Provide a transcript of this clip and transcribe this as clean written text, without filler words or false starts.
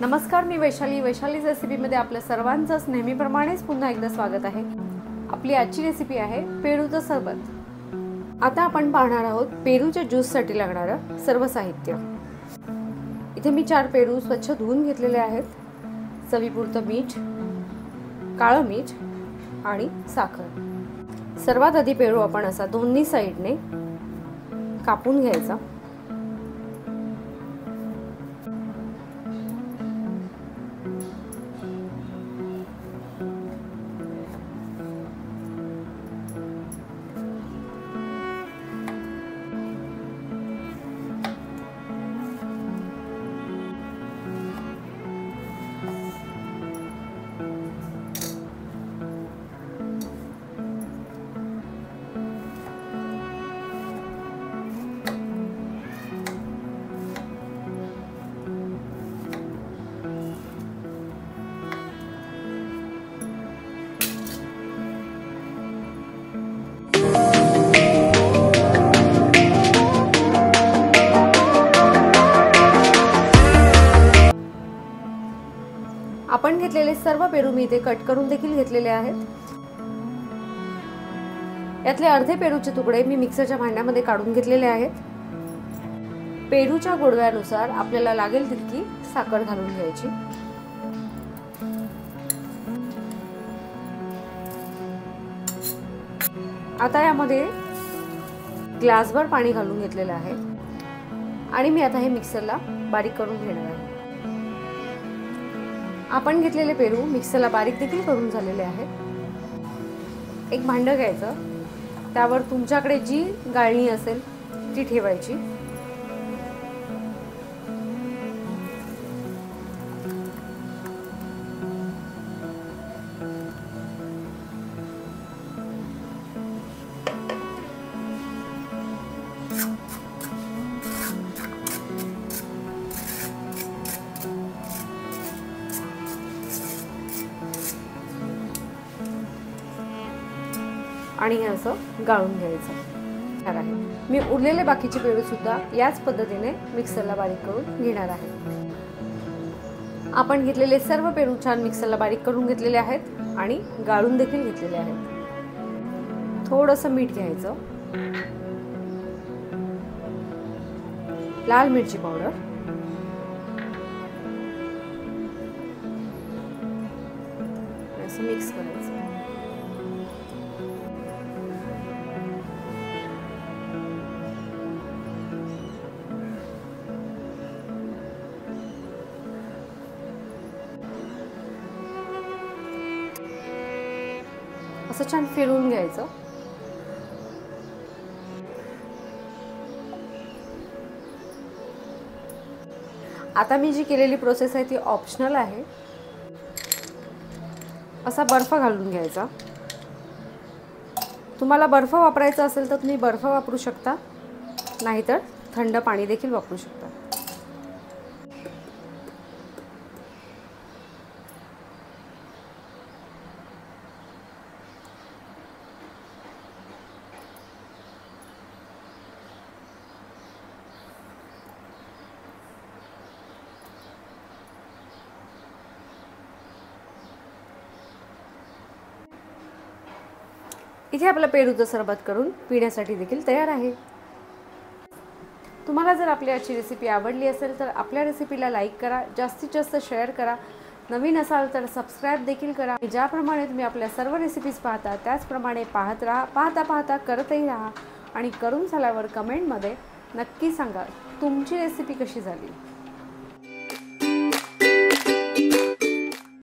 नमस्कार, मी वैशालीच रेसिपीमध्ये आपल्या सर्वांचंच नेहमीप्रमाणेच पुन्हा एकदा स्वागत आहे। आपली आजची रेसिपी आहे पेरूचं सरबत। आता आपण पाहणार आहोत पेरूच्या ज्यूससाठी लागणारं सर्व साहित्य। इथे मी 4 पेरू स्वच्छ धुवून घेतलेले आहेत। चवीपुरतं मीठ, काळं मीठ आणि साखर। सर्वात आधी पेरू आपण असा दोन्ही साइडने कापून घ्यायचा। आपण घेतलेले सर्व पेरू मी इथे कट करून देखील घेतलेले आहेत। यातले अर्धे पेरूचे तुकडे मी मिक्सरच्या भांड्यामध्ये काढून घेतलेले आहेत। पेरूच्या गोडव्यानुसार आपल्याला लागेल तितकी साखर घालून घ्यायची। आता यामध्ये ग्लासभर पाणी घालून घेतलेले आहे आणि मी आता हे मिक्सरला बारीक करून घेणार आहे। आपण घेतलेले पेरू मिक्सरला बारीक देखील करून झालेले आहेत। एक भांडं घ्यायचं, त्यावर तुमच्याकडे जी गाळणी असेल ती ठेवायची। आणि हे असं गाळून घ्यायचं आहे। मी उरलेले बाकीचे पेरू सुद्धा याच पद्धतीने मिक्सरला बारीक करून घेणार आहे। आपण घेतलेले सर्व पेरू छान मिक्सरला बारीक करून घेतलेले आहेत आणि गाळून देखील घेतलेले आहेत। थोडंसं मीठ घ्यायचं, लाल मिरची पावडर, असं मिक्स करायचं। असं छान फिरवून घ्यायचं। आता मी जी केलेली प्रोसेस आहे ती ऑप्शनल आहे। असा बर्फ घालून घ्यायचा। तुम्हाला बर्फ वापरायचा असेल तर तुम्ही बर्फ वापरू शकता, नाहीतर थंड पाणी देखील वापरू शकता। इथे आपलं पेरूचं सरबत करून पिण्यासाठी देखील तयार आहे। तुम्हाला जर आपली आजची रेसिपी आवडली असेल तर आपल्या रेसिपीला लाईक करा, जास्तीत जास्त शेअर करा, नवीन असाल तर सबस्क्राइब देखील करा। ज्याप्रमाणे तुम्ही आपल्या सर्व रेसिपीज पाहता त्याचप्रमाणे पाहत राहा, पाहता करतही राहा आणि करून झाल्यावर कमेंटमध्ये नक्की सांगा तुमची रेसिपी कशी झाली।